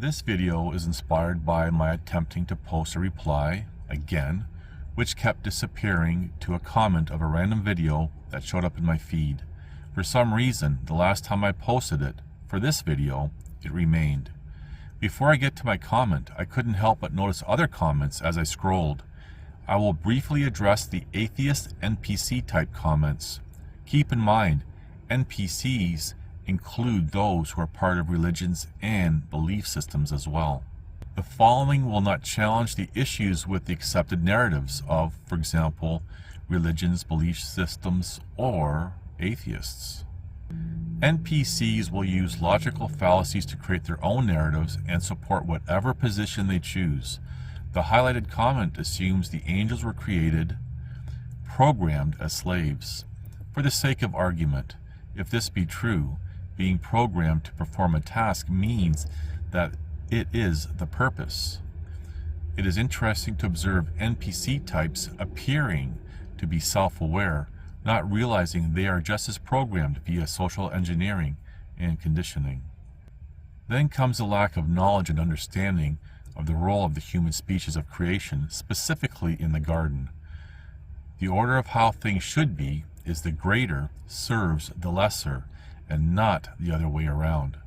This video is inspired by my attempting to post a reply, again, which kept disappearing to a comment of a random video that showed up in my feed. For some reason, the last time I posted it, for this video, it remained. Before I get to my comment, I couldn't help but notice other comments as I scrolled. I will briefly address the atheist NPC type comments. Keep in mind, NPCs include those who are part of religions and belief systems as well. The following will not challenge the issues with the accepted narratives of, for example, religions, belief systems, or atheists. NPCs will use logical fallacies to create their own narratives and support whatever position they choose. The highlighted comment assumes the angels were programmed as slaves. For the sake of argument, if this be true, being programmed to perform a task means that it is the purpose. It is interesting to observe NPC types appearing to be self-aware, not realizing they are just as programmed via social engineering and conditioning. Then comes a lack of knowledge and understanding of the role of the human species of creation, specifically in the garden. The order of how things should be is the greater serves the lesser, and not the other way around.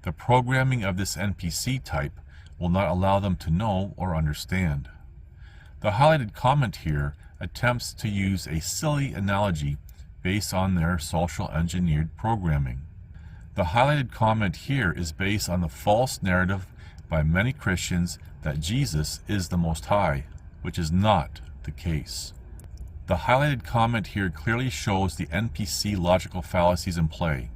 The programming of this NPC type will not allow them to know or understand. The highlighted comment here attempts to use a silly analogy based on their social engineered programming. The highlighted comment here is based on the false narrative by many Christians that Jesus is the Most High, which is not the case. The highlighted comment here clearly shows the NPC logical fallacies in play.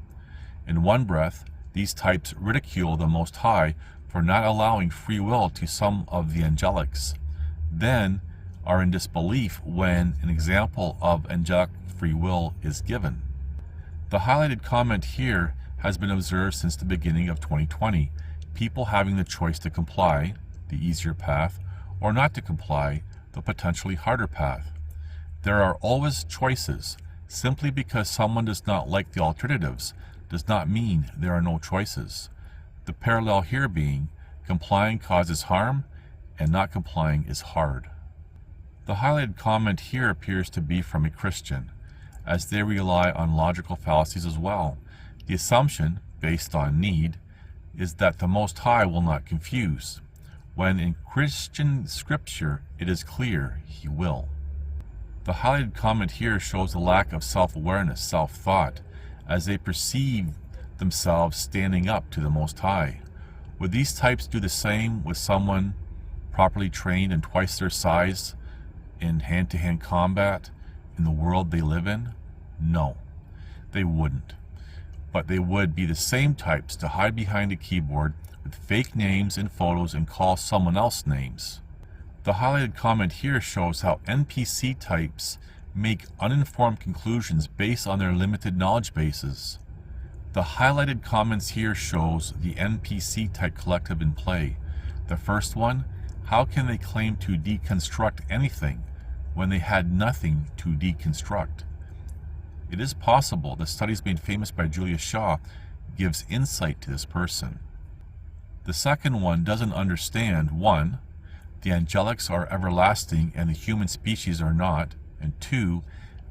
In one breath, these types ridicule the Most High for not allowing free will to some of the angelics, then are in disbelief when an example of angelic free will is given. The highlighted comment here has been observed since the beginning of 2020, people having the choice to comply, the easier path, or not to comply, the potentially harder path. There are always choices. Simply because someone does not like the alternatives does not mean there are no choices. The parallel here being, complying causes harm, and not complying is hard. The highlighted comment here appears to be from a Christian, as they rely on logical fallacies as well. The assumption, based on need, is that the Most High will not confuse, when in Christian scripture it is clear He will. The highlighted comment here shows a lack of self-awareness, self-thought, as they perceive themselves standing up to the Most High. Would these types do the same with someone properly trained and twice their size in hand-to-hand combat in the world they live in? No, they wouldn't. But they would be the same types to hide behind a keyboard with fake names and photos and call someone else names. The highlighted comment here shows how NPC types make uninformed conclusions based on their limited knowledge bases. The highlighted comments here shows the NPC type collective in play. The first one, how can they claim to deconstruct anything when they had nothing to deconstruct? It is possible the studies made famous by Julia Shaw gives insight to this person. The second one doesn't understand, one, the angelics are everlasting and the human species are not, and two,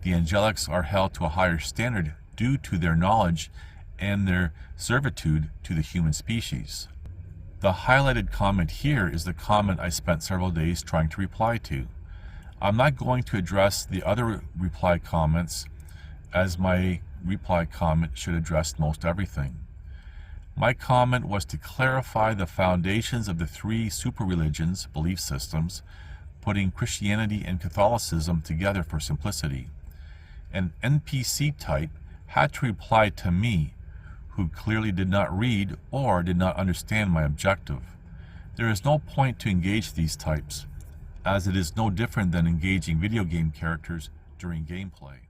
the angelics are held to a higher standard due to their knowledge and their servitude to the human species. The highlighted comment here is the comment I spent several days trying to reply to. I'm not going to address the other reply comments as my reply comment should address most everything. My comment was to clarify the foundations of the three super-religions, belief systems, putting Christianity and Catholicism together for simplicity. An NPC type had to reply to me, who clearly did not read or did not understand my objective. There is no point to engage these types, as it is no different than engaging video game characters during gameplay.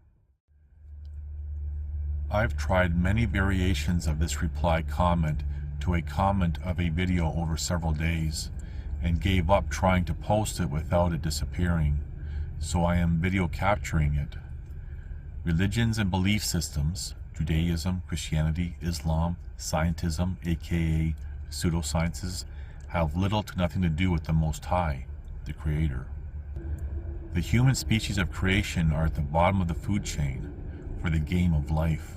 I've tried many variations of this reply comment to a comment of a video over several days, and gave up trying to post it without it disappearing, so I am video capturing it. Religions and belief systems, Judaism, Christianity, Islam, scientism, aka pseudosciences, have little to nothing to do with the Most High, the Creator. The human species of creation are at the bottom of the food chain for the game of life.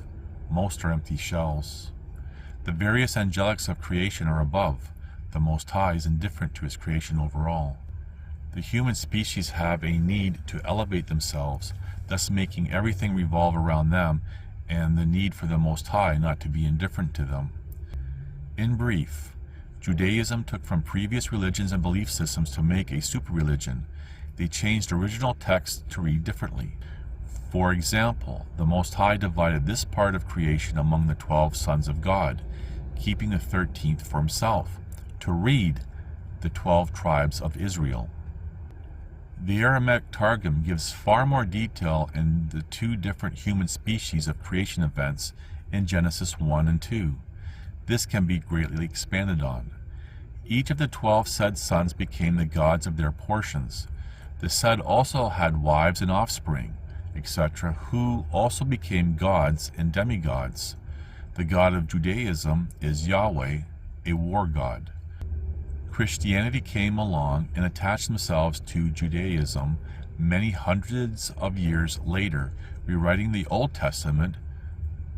Most are empty shells. The various angelics of creation are above. The Most High is indifferent to his creation overall. The human species have a need to elevate themselves, thus making everything revolve around them, and the need for the Most High not to be indifferent to them. In brief, Judaism took from previous religions and belief systems to make a super-religion. They changed original text to read differently. For example, the Most High divided this part of creation among the 12 sons of God, keeping the 13th for himself, to read the 12 tribes of Israel. The Aramaic Targum gives far more detail in the two different human species of creation events in Genesis 1 and 2. This can be greatly expanded on. Each of the 12 said sons became the gods of their portions. The said also had wives and offspring, etc., who also became gods and demigods. The God of Judaism is Yahweh, a war god. Christianity came along and attached themselves to Judaism many hundreds of years later, rewriting the Old Testament,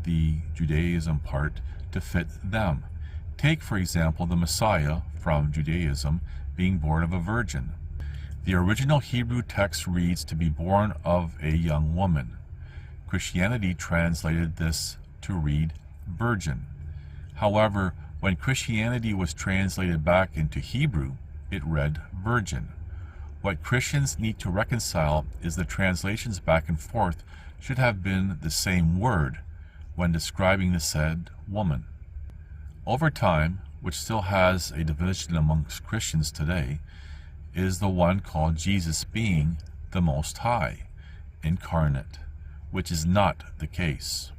the Judaism part, to fit them. Take, for example, the Messiah from Judaism being born of a virgin. The original Hebrew text reads to be born of a young woman. Christianity translated this to read virgin. However, when Christianity was translated back into Hebrew, it read virgin. What Christians need to reconcile is the translations back and forth should have been the same word when describing the said woman. Over time, which still has a division amongst Christians today, is the one called Jesus being the Most High, incarnate, which is not the case.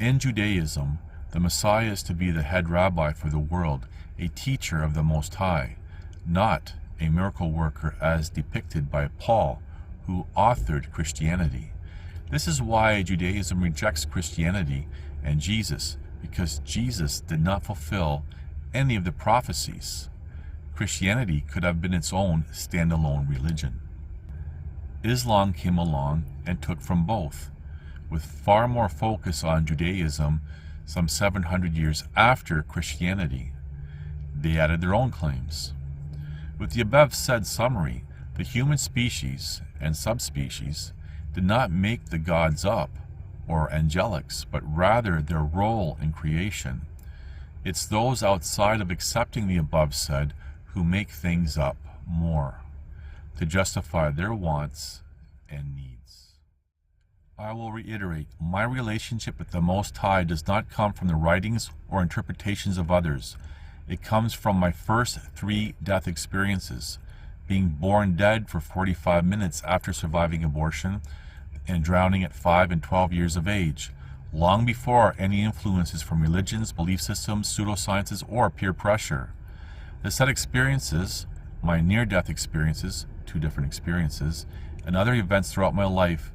In Judaism, the Messiah is to be the head rabbi for the world, a teacher of the Most High, not a miracle worker as depicted by Paul, who authored Christianity. This is why Judaism rejects Christianity and Jesus, because Jesus did not fulfill any of the prophecies. Christianity could have been its own standalone religion. Islam came along and took from both, with far more focus on Judaism some 700 years after Christianity. They added their own claims. With the above said summary, the human species and subspecies did not make the gods up, or angelics, but rather their role in creation. It's those outside of accepting the above said who make things up more, to justify their wants and needs. I will reiterate, my relationship with the Most High does not come from the writings or interpretations of others. It comes from my first 3 death experiences, being born dead for 45 minutes after surviving abortion, and drowning at 5 and 12 years of age, long before any influences from religions, belief systems, pseudosciences, or peer pressure. The said experiences, my near-death experiences, 2 different experiences, and other events throughout my life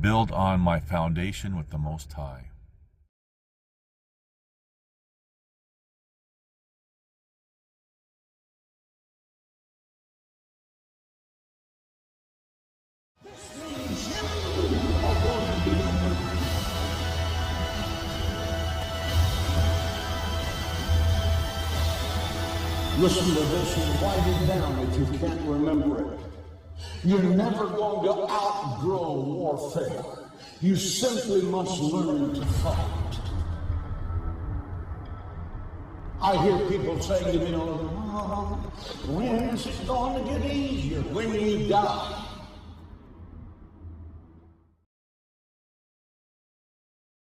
build on my foundation with the Most High. Listen to this and write it down if you can't remember it. You're never going to outgrow warfare. You simply must learn to fight. I hear people saying to me, oh, when is it going to get easier? When you die.